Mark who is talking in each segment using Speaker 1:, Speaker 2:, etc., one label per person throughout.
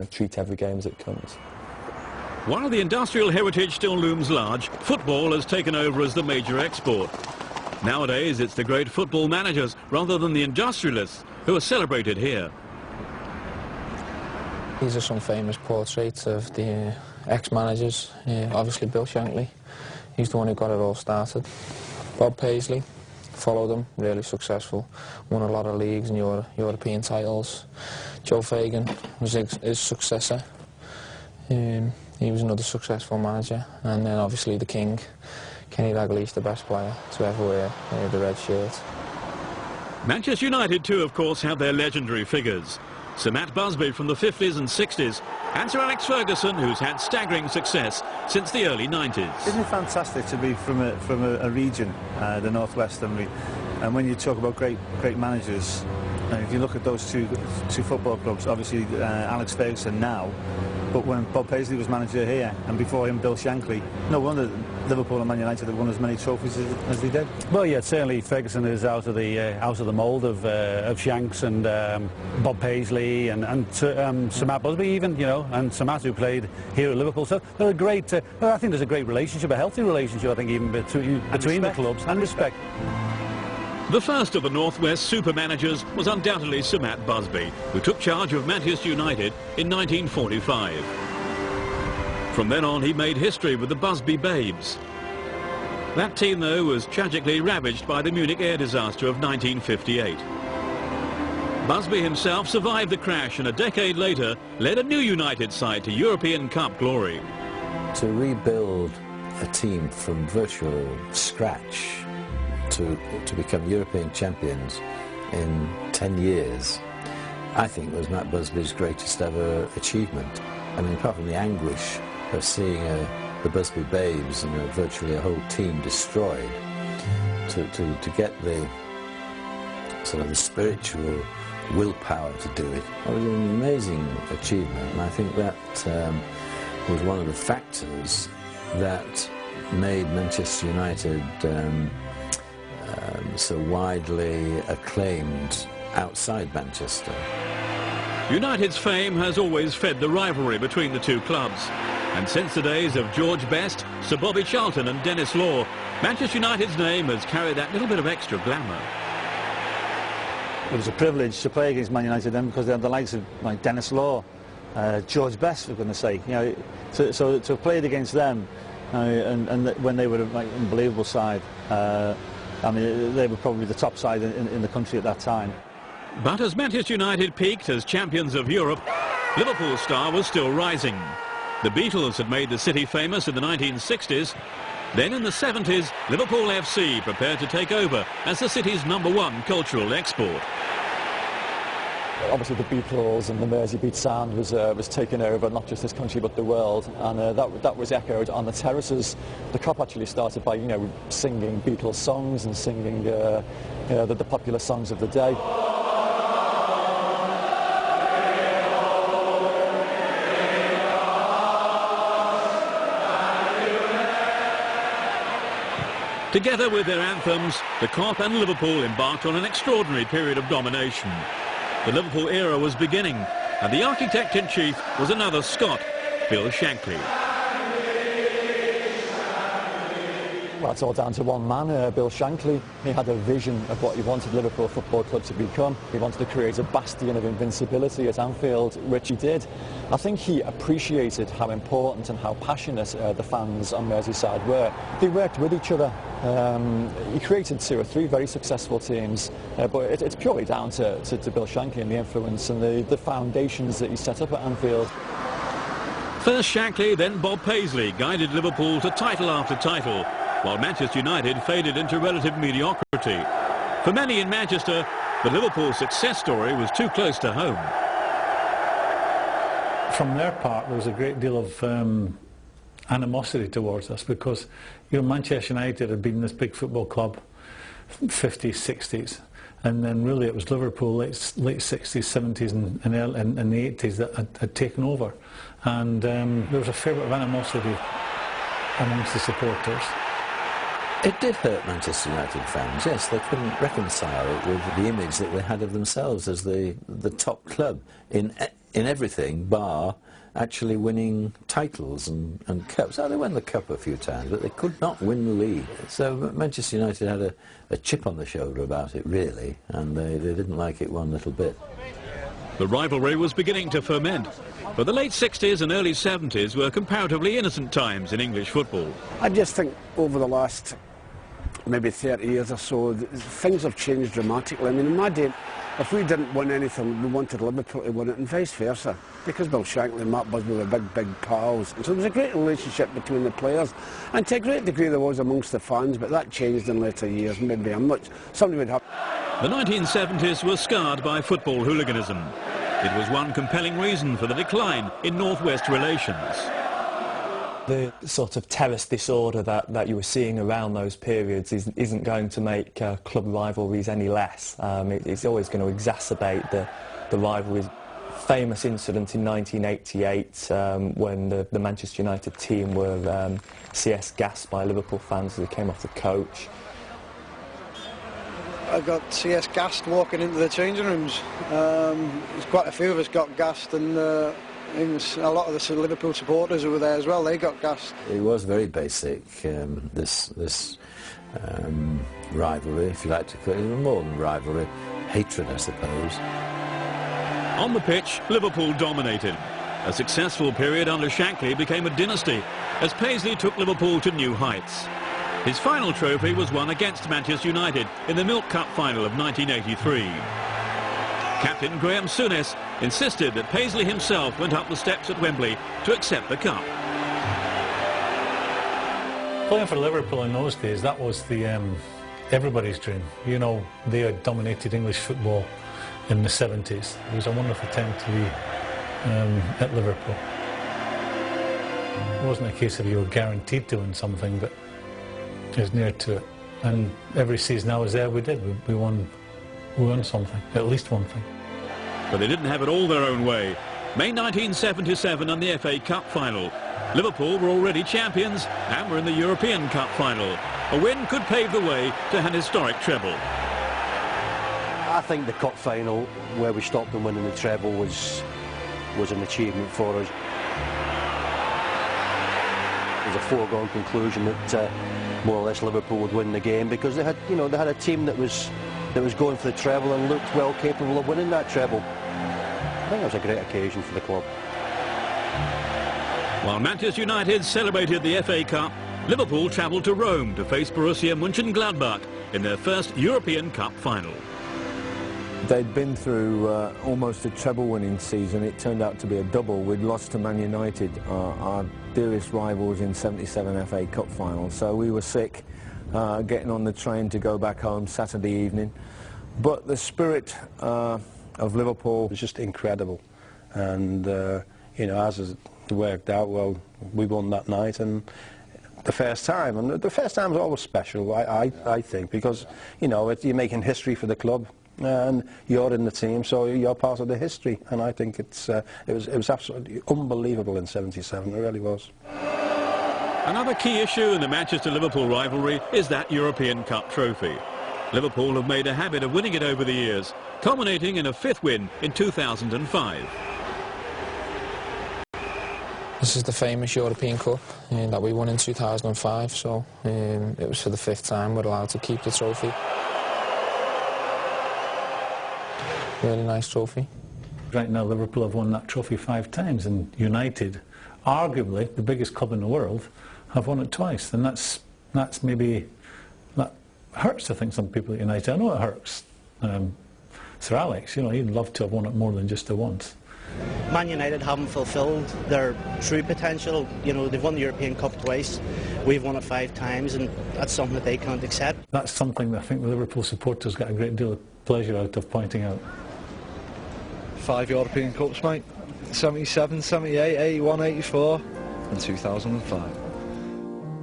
Speaker 1: treat every game as it comes.
Speaker 2: While the industrial heritage still looms large, football has taken over as the major export. Nowadays, it's the great football managers rather than the industrialists who are celebrated here.
Speaker 3: These are some famous portraits of the ex-managers. Obviously Bill Shankly, he's the one who got it all started. Bob Paisley, followed him, really successful, won a lot of leagues and European titles. Joe Fagan was his successor. He was another successful manager. And then obviously the king, Kenny Dalglish, the best player to ever wear the red shirt.
Speaker 2: Manchester United too, of course, have their legendary figures. Sir Matt Busby from the 50s and 60s, and Sir Alex Ferguson, who's had staggering success since the early 90s.
Speaker 4: Isn't it fantastic to be from a region, the Northwest, and when you talk about great managers, if you look at those two football clubs, obviously Alex Ferguson now, but when Bob Paisley was manager here, and before him Bill Shankly, no wonder Liverpool and Man United have won as many trophies as they did.
Speaker 5: Well, yeah, certainly Ferguson is out of the mould of Shanks and Bob Paisley and Sir Matt Busby even, you know, and Sir Matt, who played here at Liverpool. So they're a great. I think there's a great relationship, a healthy relationship, I think, even between the clubs, and respect.
Speaker 2: The first of the Northwest super managers was undoubtedly Sir Matt Busby, who took charge of Manchester United in 1945. From then on, he made history with the Busby Babes. That team, though, was tragically ravaged by the Munich air disaster of 1958. Busby himself survived the crash and a decade later led a new United side to European Cup glory.
Speaker 6: To rebuild a team from virtual scratch to become European champions in 10 years, I think was Matt Busby's greatest ever achievement. I mean, apart from the anguish of seeing the Busby Babes and virtually a whole team destroyed, to get the sort of the spiritual willpower to do it, it was an amazing achievement, and I think that was one of the factors that made Manchester United so widely acclaimed outside Manchester.
Speaker 2: United's fame has always fed the rivalry between the two clubs. And since the days of George Best, Sir Bobby Charlton and Dennis Law, Manchester United's name has carried that little bit of extra glamour.
Speaker 4: It was a privilege to play against Man United then, because they had the likes of like Dennis Law, George Best, for goodness sake. You know, so to have played against them, and when they were like an unbelievable side. I mean, they were probably the top side in the country at that time.
Speaker 2: But as Manchester United peaked as champions of Europe, Liverpool's star was still rising. The Beatles had made the city famous in the 1960s. Then in the 70s, Liverpool FC prepared to take over as the city's #1 cultural export.
Speaker 1: Obviously the Beatles and the Merseybeat sound was taking over not just this country but the world, and that was echoed on the terraces. The Cop actually started by singing Beatles songs and singing the popular songs of the day.
Speaker 2: Together with their anthems, the Cop and Liverpool embarked on an extraordinary period of domination. The Liverpool era was beginning, and the architect-in-chief was another Scot, Bill Shankly.
Speaker 1: Well, it's all down to one man, Bill Shankly. He had a vision of what he wanted Liverpool Football Club to become. He wanted to create a bastion of invincibility at Anfield, which he did. I think he appreciated how important and how passionate the fans on Merseyside were. They worked with each other. He created 2 or 3 very successful teams, but it's purely down to Bill Shankly and the influence and the foundations that he set up at Anfield.
Speaker 2: First Shankly, then Bob Paisley guided Liverpool to title after title, while Manchester United faded into relative mediocrity. For many in Manchester, the Liverpool success story was too close to home.
Speaker 5: From their part, there was a great deal of animosity towards us, because Manchester United had been this big football club, 50s, 60s, and then really it was Liverpool, late 60s, 70s and the 80s that had taken over, and there was a fair bit of animosity amongst the supporters.
Speaker 6: It did hurt Manchester United fans, yes. They couldn't reconcile it with the image that they had of themselves as the top club in in everything bar actually winning titles and cups. Oh, they won the cup a few times, but they could not win the league. So Manchester United had a chip on the shoulder about it, really, and they didn't like it one little bit.
Speaker 2: The rivalry was beginning to ferment, but the late 60s and early 70s were comparatively innocent times in English football.
Speaker 7: I just think over the last maybe 30 years or so, things have changed dramatically. I mean, in my day, if we didn't win anything, we wanted Liverpool to win it, and vice versa, because Bill Shankly and Matt Busby were big pals. And so there was a great relationship between the players, and to a great degree there was amongst the fans, but that changed in later years. Maybe somebody would have...
Speaker 2: The 1970s were scarred by football hooliganism. It was one compelling reason for the decline in North-West relations.
Speaker 8: The sort of terrace disorder that you were seeing around those periods isn't going to make club rivalries any less. It's always going to exacerbate the rivalries. Famous incident in 1988 when the Manchester United team were CS gassed by Liverpool fans as they came off the coach.
Speaker 9: I got CS gassed walking into the changing rooms. There's quite a few of us got gassed, and a lot of the Liverpool supporters who were there as well, they got gassed.
Speaker 6: It was very basic, this rivalry, if you like to call it, more than rivalry, hatred, I suppose.
Speaker 2: On the pitch, Liverpool dominated. A successful period under Shankly became a dynasty as Paisley took Liverpool to new heights. His final trophy was won against Manchester United in the Milk Cup final of 1983. Captain Graham Souness insisted that Paisley himself went up the steps at Wembley to accept the cup.
Speaker 5: Playing for Liverpool in those days, that was everybody's dream. You know, they had dominated English football in the 70s. It was a wonderful time to be at Liverpool. It wasn't a case of you were guaranteed to win something, but it was near to it. And every season I was there, we did. We won something, at least one thing.
Speaker 2: But they didn't have it all their own way. May 1977 and the FA Cup final. Liverpool were already champions and were in the European Cup final. A win could pave the way to an historic treble.
Speaker 10: I think the cup final, where we stopped them winning the treble, was an achievement for us. It was a foregone conclusion that more or less Liverpool would win the game, because they had a team that was going for the treble and looked well capable of winning that treble. I think it was a great occasion for the club.
Speaker 2: While Manchester United celebrated the FA Cup, Liverpool travelled to Rome to face Borussia Mönchengladbach in their first European Cup final.
Speaker 11: They'd been through almost a treble-winning season. It turned out to be a double. We'd lost to Man United, our dearest rivals, in '77 FA Cup final. So we were sick, getting on the train to go back home Saturday evening. But the spirit of Liverpool
Speaker 12: was just incredible. And, you know, as it worked out, well, we won that night, and the first time. And the first time is always special, I think, because, you know, you're making history for the club. And you're in the team, so you're part of the history, and I think it was absolutely unbelievable in '77. It really was.
Speaker 2: Another key issue in the Manchester-Liverpool rivalry is that European Cup trophy. Liverpool have made a habit of winning it over the years, culminating in a 5th win in 2005.
Speaker 3: This is the famous European Cup that we won in 2005, so it was for the 5th time we're allowed to keep the trophy. Really nice trophy.
Speaker 5: Right now Liverpool have won that trophy 5 times, and United, arguably the biggest club in the world, have won it twice, and that hurts, I think, some people at United. I know it hurts. Sir Alex, you know, he'd love to have won it more than just the once.
Speaker 13: Man United haven't fulfilled their true potential. You know, they've won the European Cup twice, we've won it 5 times, and that's something that they can't accept.
Speaker 5: That's something that I think the Liverpool supporters get a great deal of pleasure out of pointing out.
Speaker 14: 5 European Cups, mate. 77, 78, 81, 84 and 2005.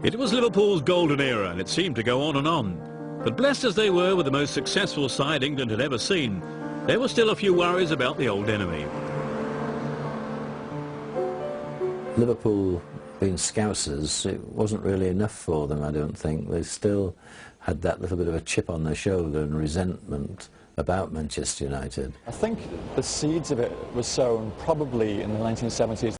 Speaker 2: It was Liverpool's golden era, and it seemed to go on and on. But blessed as they were with the most successful side England had ever seen, there were still a few worries about the old enemy.
Speaker 6: Liverpool being Scousers, it wasn't really enough for them, I don't think. They still had that little bit of a chip on their shoulder and resentment about Manchester United.
Speaker 1: I think the seeds of it were sown probably in the 1970s.